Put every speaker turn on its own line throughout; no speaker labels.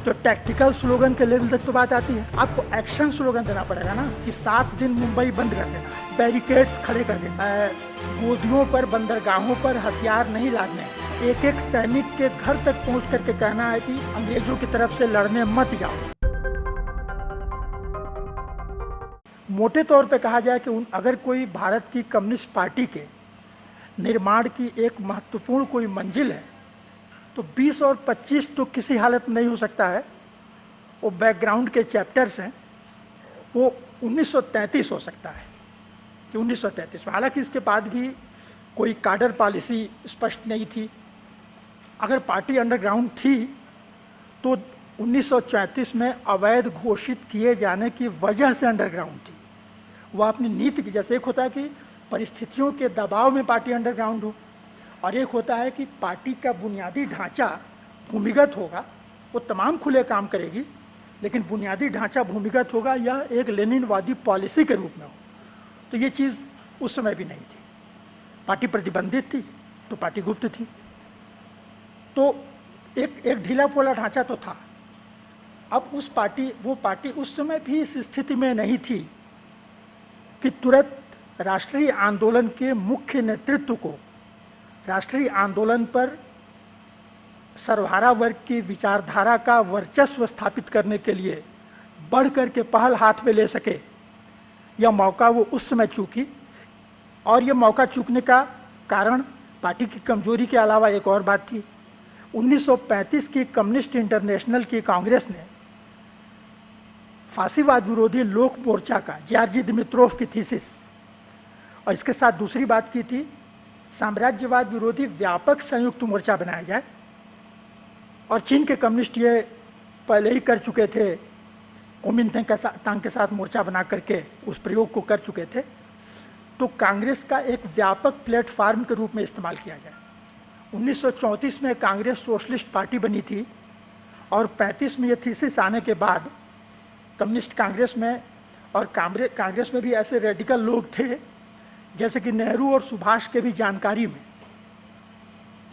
तो tactical slogan के level तक तो बात आती है, आपको एक्शन स्लोगन देना पड़ेगा ना कि 7 दिन मुंबई बंद कर देना, बैरिकेड्स खड़े कर देना है, गोदियों पर बंदरगाहों पर हथियार नहीं लादने, एक एक सैनिक के घर तक पहुंच करके कहना है कि अंग्रेजों की तरफ से लड़ने मत जाओ। मोटे तौर पे कहा जाए कि अगर कोई भारत की कम्युनिस्ट पार्टी के निर्माण की एक महत्वपूर्ण कोई मंजिल है तो 20 और 25 तो किसी हालत में नहीं हो सकता है, वो बैकग्राउंड के चैप्टर्स हैं, वो 1933 हो सकता है कि 1933 में, हालांकि इसके बाद भी कोई काडर पॉलिसी स्पष्ट नहीं थी। अगर पार्टी अंडरग्राउंड थी तो 1934 में अवैध घोषित किए जाने की वजह से अंडरग्राउंड थी। वह अपनी नीति की, जैसे एक होता है कि परिस्थितियों के दबाव में पार्टी अंडरग्राउंड हो, और एक होता है कि पार्टी का बुनियादी ढांचा भूमिगत होगा, वो तमाम खुले काम करेगी लेकिन बुनियादी ढांचा भूमिगत होगा या एक लेनिनवादी पॉलिसी के रूप में हो। तो ये चीज़ उस समय भी नहीं थी। पार्टी प्रतिबंधित थी तो पार्टी गुप्त थी, तो एक ढीला पोला ढांचा तो था। अब वो पार्टी उस समय भी इस स्थिति में नहीं थी कि तुरंत राष्ट्रीय आंदोलन के मुख्य नेतृत्व को राष्ट्रीय आंदोलन पर सर्वहारा वर्ग की विचारधारा का वर्चस्व स्थापित करने के लिए बढ़ कर के पहल हाथ में ले सके। यह मौका वो उस समय चूकी, और यह मौका चूकने का कारण पार्टी की कमजोरी के अलावा एक और बात थी। 1935 की कम्युनिस्ट इंटरनेशनल की कांग्रेस ने फांसीवाद विरोधी लोक मोर्चा का, जॉर्जी दिमित्रोव की थीसिस, और इसके साथ दूसरी बात की थी साम्राज्यवाद विरोधी व्यापक संयुक्त मोर्चा बनाया जाए। और चीन के कम्युनिस्ट ये पहले ही कर चुके थे, कुओमिंतांग के साथ मोर्चा बना करके उस प्रयोग को कर चुके थे। तो कांग्रेस का एक व्यापक प्लेटफार्म के रूप में इस्तेमाल किया जाए। 1934 में कांग्रेस सोशलिस्ट पार्टी बनी थी और 35 में ये थीसिस आने के बाद कम्युनिस्ट कांग्रेस में और कांग्रेस में भी ऐसे रेडिकल लोग थे जैसे कि नेहरू और सुभाष के भी जानकारी में,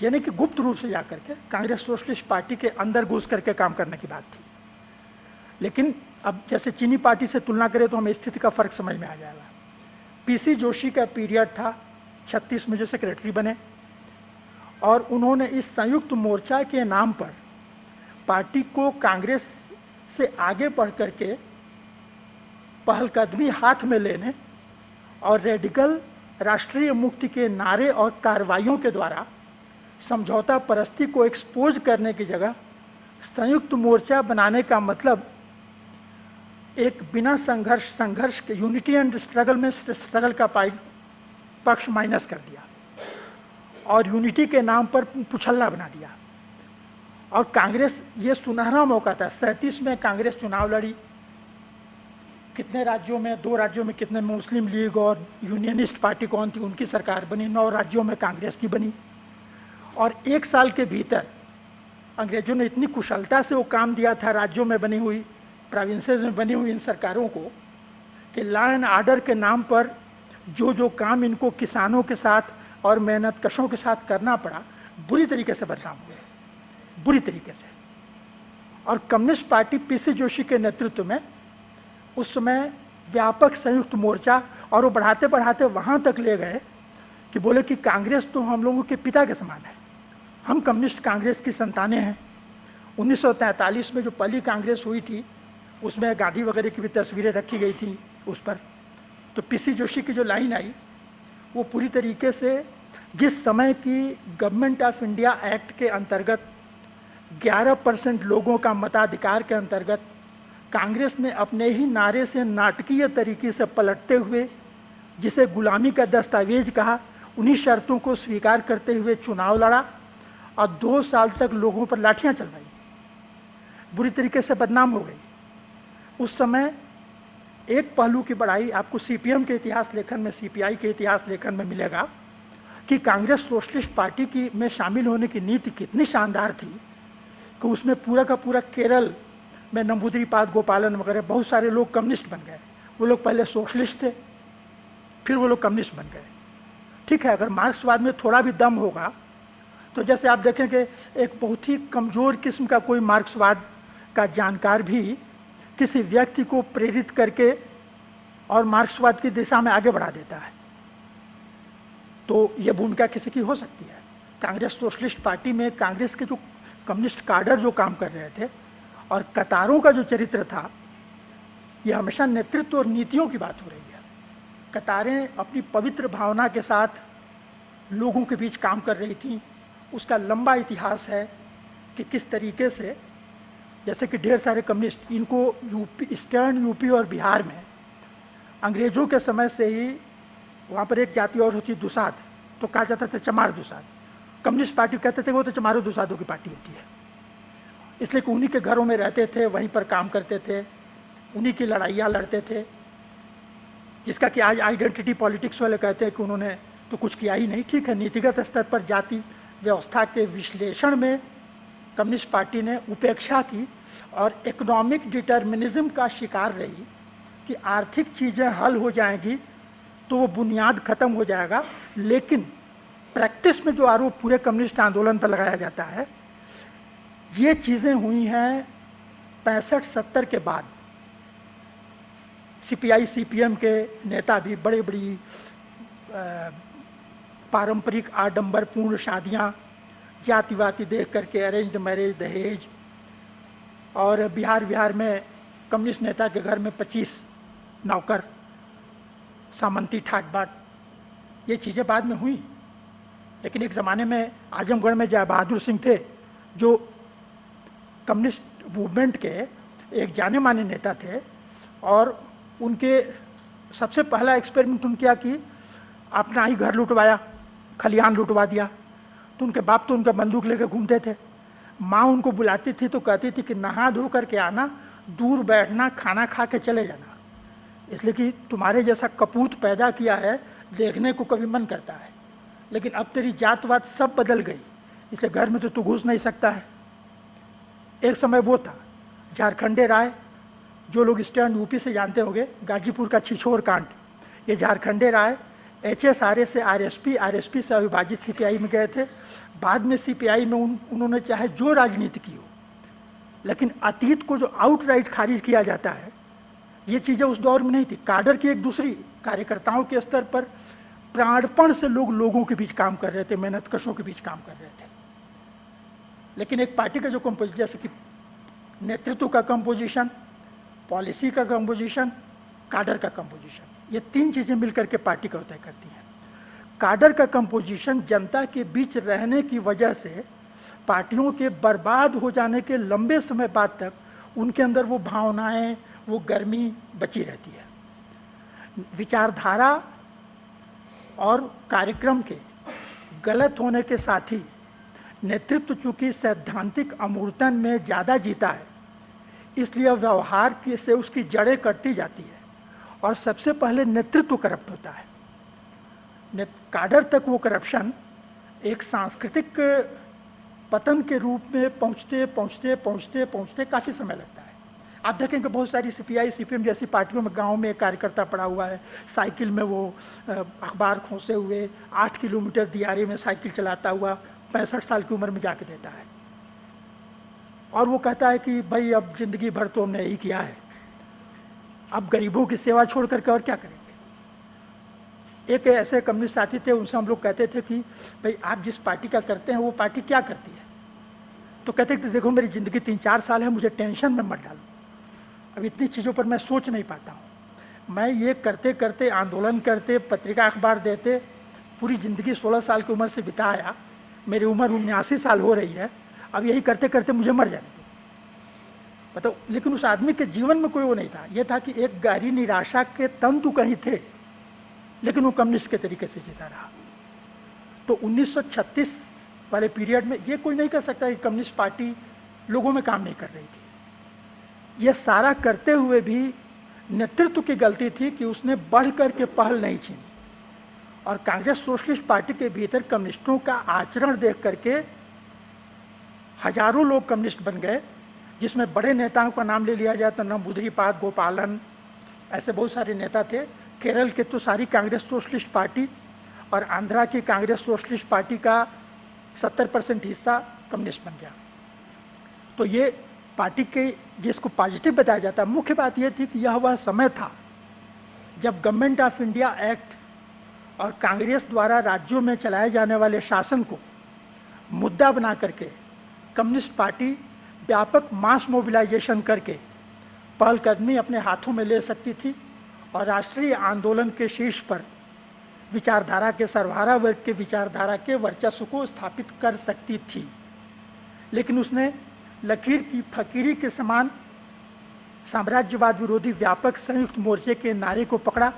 यानी कि गुप्त रूप से जाकर के कांग्रेस सोशलिस्ट पार्टी के अंदर घुस करके काम करने की बात थी। लेकिन अब जैसे चीनी पार्टी से तुलना करें तो हमें स्थिति का फर्क समझ में आ जाएगा। पीसी जोशी का पीरियड था, 36 में जो सेक्रेटरी बने, और उन्होंने इस संयुक्त मोर्चा के नाम पर पार्टी को कांग्रेस से आगे बढ़ करके पहलकदमी हाथ में लेने और रेडिकल राष्ट्रीय मुक्ति के नारे और कार्रवाइयों के द्वारा समझौता परस्ती को एक्सपोज करने की जगह संयुक्त मोर्चा बनाने का मतलब एक बिना संघर्ष के यूनिटी एंड स्ट्रगल में स्ट्रगल का पक्ष माइनस कर दिया और यूनिटी के नाम पर पुछल्ला बना दिया। और कांग्रेस, ये सुनहरा मौका था। 37 में कांग्रेस चुनाव लड़ी, कितने राज्यों में, 2 राज्यों में कितने मुस्लिम लीग और यूनियनिस्ट पार्टी कौन थी उनकी सरकार बनी, 9 राज्यों में कांग्रेस की बनी। और 1 साल के भीतर अंग्रेजों ने इतनी कुशलता से वो काम दिया था राज्यों में बनी हुई, प्रोविंसेस में बनी हुई इन सरकारों को, कि लॉ एंड ऑर्डर के नाम पर जो काम इनको किसानों के साथ और मेहनत कशों के साथ करना पड़ा, बुरी तरीके से बदनाम हुए, बुरी तरीके से। और कम्युनिस्ट पार्टी पीसी जोशी के नेतृत्व में उस समय व्यापक संयुक्त मोर्चा, और वो बढ़ाते बढ़ाते वहाँ तक ले गए कि बोले कि कांग्रेस तो हम लोगों के पिता के समान है, हम कम्युनिस्ट कांग्रेस की संतानें हैं। 1943 में जो पहली कांग्रेस हुई थी उसमें गांधी वगैरह की भी तस्वीरें रखी गई थी उस पर। तो पीसी जोशी की जो लाइन आई वो पूरी तरीके से जिस समय की गवर्नमेंट ऑफ इंडिया एक्ट के अंतर्गत 11% लोगों का मताधिकार के अंतर्गत कांग्रेस ने अपने ही नारे से नाटकीय तरीके से पलटते हुए, जिसे गुलामी का दस्तावेज कहा, उन्हीं शर्तों को स्वीकार करते हुए चुनाव लड़ा और 2 साल तक लोगों पर लाठियां चलवाई, बुरी तरीके से बदनाम हो गई। उस समय एक पहलू की बड़ाई आपको सीपीएम के इतिहास लेखन में, सीपीआई के इतिहास लेखन में मिलेगा कि कांग्रेस सोशलिस्ट पार्टी की में शामिल होने की नीति कितनी शानदार थी कि उसमें पूरा का पूरा केरल में नंबूदिरीपाद गोपालन वगैरह बहुत सारे लोग कम्युनिस्ट बन गए। वो लोग पहले सोशलिस्ट थे, फिर वो लोग कम्युनिस्ट बन गए। ठीक है, अगर मार्क्सवाद में थोड़ा भी दम होगा तो जैसे आप देखें कि एक बहुत ही कमज़ोर किस्म का कोई मार्क्सवाद का जानकार भी किसी व्यक्ति को प्रेरित करके और मार्क्सवाद की दिशा में आगे बढ़ा देता है, तो ये भूमिका किसी की हो सकती है। कांग्रेस सोशलिस्ट पार्टी में कांग्रेस के जो कम्युनिस्ट काडर जो काम कर रहे थे और कतारों का जो चरित्र था, ये हमेशा नेतृत्व और नीतियों की बात हो रही है। कतारें अपनी पवित्र भावना के साथ लोगों के बीच काम कर रही थी। उसका लंबा इतिहास है कि किस तरीके से, जैसे कि ढेर सारे कम्युनिस्ट, इनको यूपी, ईस्टर्न यूपी और बिहार में अंग्रेज़ों के समय से ही, वहाँ पर एक जाति और होती है दुसाद, तो कहा जाता था चमार दुसाद। कम्युनिस्ट पार्टी कहते थे वो तो चमारों दुसादों की पार्टी होती है, इसलिए कि उन्हीं के घरों में रहते थे, वहीं पर काम करते थे, उन्हीं की लड़ाइयाँ लड़ते थे, जिसका कि आज आइडेंटिटी पॉलिटिक्स वाले कहते हैं कि उन्होंने तो कुछ किया ही नहीं। ठीक है, नीतिगत स्तर पर जाति व्यवस्था के विश्लेषण में कम्युनिस्ट पार्टी ने उपेक्षा की और इकोनॉमिक डिटर्मिनिज्म का शिकार रही कि आर्थिक चीज़ें हल हो जाएंगी तो वो बुनियाद खत्म हो जाएगा। लेकिन प्रैक्टिस में जो आरोप पूरे कम्युनिस्ट आंदोलन पर लगाया जाता है, ये चीज़ें हुई हैं 65-70 के बाद। सीपीआई सीपीएम के नेता भी बड़ी बड़ी पारंपरिक आडंबरपूर्ण शादियाँ, जातिवादी देख करके अरेंज्ड मैरिज, दहेज, और बिहार में कम्युनिस्ट नेता के घर में 25 नौकर, सामंती ठाट बाट, ये चीज़ें बाद में हुई। लेकिन एक ज़माने में आजमगढ़ में जय बहादुर सिंह थे, जो कम्युनिस्ट मूवमेंट के एक जाने माने नेता थे, और उनके सबसे पहला एक्सपेरिमेंट उन्होंने किया कि अपना ही घर लुटवाया, खलिहान लुटवा दिया। तो उनके बाप तो उनका बंदूक लेकर घूमते थे। माँ उनको बुलाती थी तो कहती थी कि नहा धो करके आना, दूर बैठना, खाना खा के चले जाना, इसलिए कि तुम्हारे जैसा कपूत पैदा किया है, देखने को कभी मन करता है। लेकिन अब तेरी जातवाद सब बदल गई, इसलिए घर में तो तू घुस नहीं सकता है। एक समय वो था। झारखंडे राय, जो लोग ईस्टर्न यूपी से जानते होंगे, गाजीपुर का छिछोर कांड, ये झारखंडे राय HSRA से RSP से अविभाजित CPI में गए थे। बाद में CPI में उन्होंने चाहे जो राजनीति की हो, लेकिन अतीत को जो आउटराइट खारिज किया जाता है, ये चीज़ें उस दौर में नहीं थी। काडर की एक दूसरी, कार्यकर्ताओं के स्तर पर प्राणपण से लोग लोगों के बीच काम कर रहे थे, मेहनतकशों के बीच काम कर रहे थे। लेकिन एक पार्टी का जो कंपोजिशन, जैसे कि नेतृत्व का कंपोजिशन, पॉलिसी का कंपोजिशन, काडर का कंपोजिशन, ये तीन चीज़ें मिलकर के पार्टी का तय करती हैं। काडर का कंपोजिशन जनता के बीच रहने की वजह से पार्टियों के बर्बाद हो जाने के लंबे समय बाद तक उनके अंदर वो भावनाएं, वो गर्मी बची रहती है। विचारधारा और कार्यक्रम के गलत होने के साथ ही नेतृत्व चूँकि सैद्धांतिक अमूर्तन में ज़्यादा जीता है, इसलिए व्यवहार से उसकी जड़ें कटती जाती है और सबसे पहले नेतृत्व करप्ट होता है। काडर तक वो करप्शन एक सांस्कृतिक पतन के रूप में पहुँचते काफ़ी समय लगता है। आप देखेंगे बहुत सारी CPI CPM जैसी पार्टियों में गांव में एक कार्यकर्ता पड़ा हुआ है, साइकिल में वो अखबार खोसे हुए 8 किलोमीटर दियारे में साइकिल चलाता हुआ 65 साल की उम्र में जाके देता है, और वो कहता है कि भाई अब ज़िंदगी भर तो हमने यही किया है, अब गरीबों की सेवा छोड़ करके और क्या करेंगे। एक ऐसे कम्युनिस्ट साथी थे, उनसे हम लोग कहते थे कि भाई आप जिस पार्टी का करते हैं वो पार्टी क्या करती है। तो कहते थे देखो मेरी ज़िंदगी 3-4 साल है, मुझे टेंशन में मत डालो, अब इतनी चीज़ों पर मैं सोच नहीं पाता हूँ। मैं ये करते करते, आंदोलन करते, पत्रिका अखबार देते, पूरी ज़िंदगी 16 साल की उम्र से बिताया, मेरी उम्र 79 साल हो रही है, अब यही करते करते मुझे मर जाने दो। बताओ, लेकिन उस आदमी के जीवन में कोई वो नहीं था। ये था कि एक गहरी निराशा के तंतु कहीं थे, लेकिन वो कम्युनिस्ट के तरीके से जीता रहा। तो 1936 वाले पीरियड में ये कोई नहीं कह सकता कि कम्युनिस्ट पार्टी लोगों में काम नहीं कर रही थी। ये सारा करते हुए भी नेतृत्व की गलती थी कि उसने बढ़ कर के पहल नहीं छीनी, और कांग्रेस सोशलिस्ट पार्टी के भीतर कम्युनिस्टों का आचरण देख करके हजारों लोग कम्युनिस्ट बन गए, जिसमें बड़े नेताओं का नाम ले लिया जाए तो नंबूदरीपाद, गोपालन, ऐसे बहुत सारे नेता थे। केरल के तो सारी कांग्रेस सोशलिस्ट पार्टी और आंध्रा की कांग्रेस सोशलिस्ट पार्टी का 70% हिस्सा कम्युनिस्ट बन गया। तो ये पार्टी के जिसको पॉजिटिव बताया जाता है, मुख्य बात यह थी कि यह वह समय था जब गवर्नमेंट ऑफ इंडिया एक्ट और कांग्रेस द्वारा राज्यों में चलाए जाने वाले शासन को मुद्दा बना करके कम्युनिस्ट पार्टी व्यापक मास मोबिलाइजेशन करके पहलकदमी अपने हाथों में ले सकती थी और राष्ट्रीय आंदोलन के शीर्ष पर विचारधारा के सर्वहारा वर्ग के विचारधारा के वर्चस्व को स्थापित कर सकती थी। लेकिन उसने लकीर की फकीरी के समान साम्राज्यवाद विरोधी व्यापक संयुक्त मोर्चे के नारे को पकड़ा,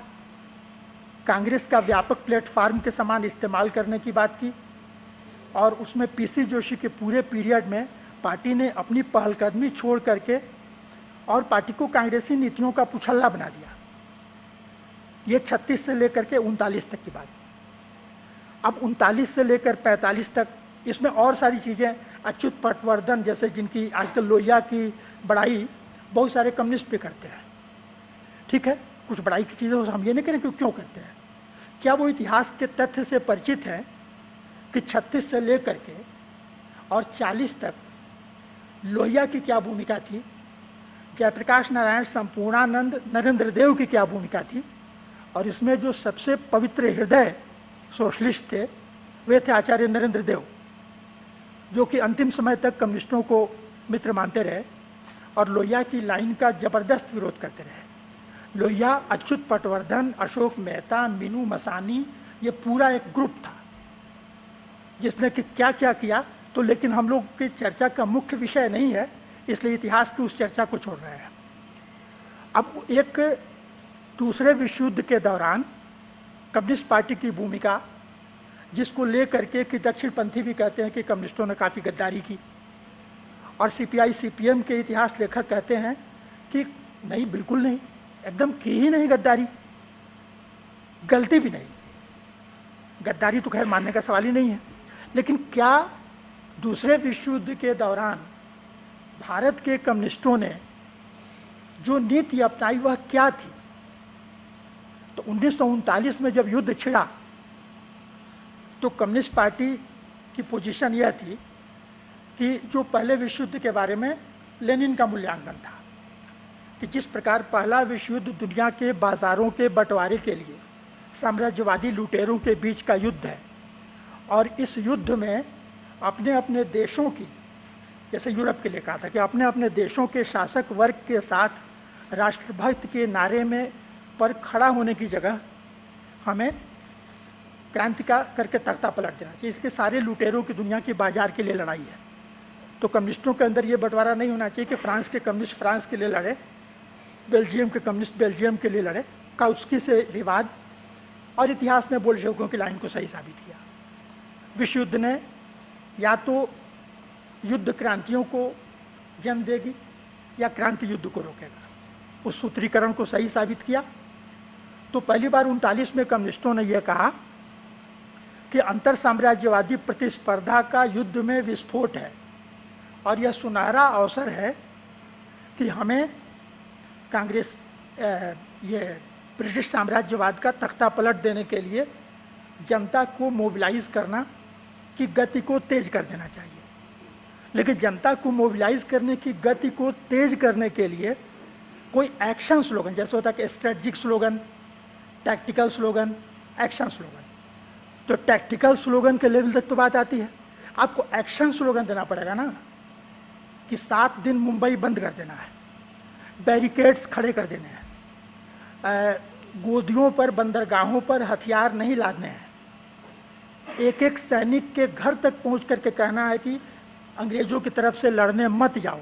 कांग्रेस का व्यापक प्लेटफार्म के समान इस्तेमाल करने की बात की और उसमें पीसी जोशी के पूरे पीरियड में पार्टी ने अपनी पहलकदमी छोड़ करके और पार्टी को कांग्रेसी नीतियों का पुछल्ला बना दिया। ये 36 से लेकर के 39 तक की बात। अब 39 से लेकर 45 तक इसमें और सारी चीज़ें, अच्युत पटवर्धन जैसे जिनकी आजकल लोहिया की बड़ाई बहुत सारे कम्युनिस्ट पे करते हैं, ठीक है, कुछ बड़ाई की चीज़ें हम ये नहीं करें कि क्यों करते हैं। क्या वो इतिहास के तथ्य से परिचित हैं कि 36 से लेकर के और 40 तक लोहिया की क्या भूमिका थी, जयप्रकाश नारायण, संपूर्णानंद, नरेंद्र देव की क्या भूमिका थी, और इसमें जो सबसे पवित्र हृदय सोशलिस्ट थे वे थे आचार्य नरेंद्र देव, जो कि अंतिम समय तक कम्युनिस्टों को मित्र मानते रहे और लोहिया की लाइन का जबरदस्त विरोध करते रहे। लोहिया, अच्युत पटवर्धन, अशोक मेहता, मीनू मसानी, ये पूरा एक ग्रुप था जिसने कि क्या क्या किया। तो लेकिन हम लोग की चर्चा का मुख्य विषय नहीं है, इसलिए इतिहास की उस चर्चा को छोड़ रहे हैं। अब एक दूसरे विश्व युद्ध के दौरान कम्युनिस्ट पार्टी की भूमिका, जिसको लेकर के कि दक्षिणपंथी भी कहते हैं कि कम्युनिस्टों ने काफ़ी गद्दारी की, और सीपीआई सीपीएम के इतिहास लेखक कहते हैं कि नहीं, बिल्कुल नहीं, एकदम की ही नहीं गद्दारी, गलती भी नहीं। गद्दारी तो खैर मानने का सवाल ही नहीं है। लेकिन क्या दूसरे विश्व युद्ध के दौरान भारत के कम्युनिस्टों ने जो नीति अपनाई वह क्या थी? तो 1939 में जब युद्ध छिड़ा तो कम्युनिस्ट पार्टी की पोजीशन यह थी कि जो पहले विश्व युद्ध के बारे में लेनिन का मूल्यांकन था कि जिस प्रकार पहला विश्व युद्ध दुनिया के बाज़ारों के बंटवारे के लिए साम्राज्यवादी लुटेरों के बीच का युद्ध है, और इस युद्ध में अपने अपने देशों की, जैसे यूरोप के लिए कहा था कि अपने अपने देशों के शासक वर्ग के साथ राष्ट्रभक्त के नारे में पर खड़ा होने की जगह हमें क्रांति का करके तख्ता पलट देना चाहिए। इसके सारे लुटेरों की दुनिया की बाजार के लिए लड़ाई है। तो कम्युनिस्टों के अंदर ये बंटवारा नहीं होना चाहिए कि फ्रांस के कम्युनिस्ट फ्रांस के लिए लड़े, बेल्जियम के कम्युनिस्ट बेल्जियम के लिए लड़े। काउस्की से विवाद, और इतिहास ने बोल्शेविकों की लाइन को सही साबित किया। विश्व युद्ध ने या तो युद्ध क्रांतियों को जन्म देगी या क्रांति युद्ध को रोकेगा। उस सूत्रीकरण को सही साबित किया। तो पहली बार 39 में कम्युनिस्टों ने यह कहा कि अंतर साम्राज्यवादी प्रतिस्पर्धा का युद्ध में विस्फोट है और यह सुनहरा अवसर है कि हमें कांग्रेस ये ब्रिटिश साम्राज्यवाद का तख्ता पलट देने के लिए जनता को मोबिलाइज करना की गति को तेज कर देना चाहिए। लेकिन जनता को मोबिलाइज करने की गति को तेज करने के लिए कोई एक्शन स्लोगन, जैसे होता है कि strategic slogan, tactical slogan, action slogan, तो टैक्टिकल स्लोगन के लेवल तक तो बात आती है, आपको एक्शन स्लोगन देना पड़ेगा ना कि 7 दिन मुंबई बंद कर देना है, बैरिकेड्स खड़े कर देने हैं, गोदियों पर, बंदरगाहों पर हथियार नहीं लादने हैं, एक एक सैनिक के घर तक पहुंच करके कहना है कि अंग्रेज़ों की तरफ से लड़ने मत जाओ।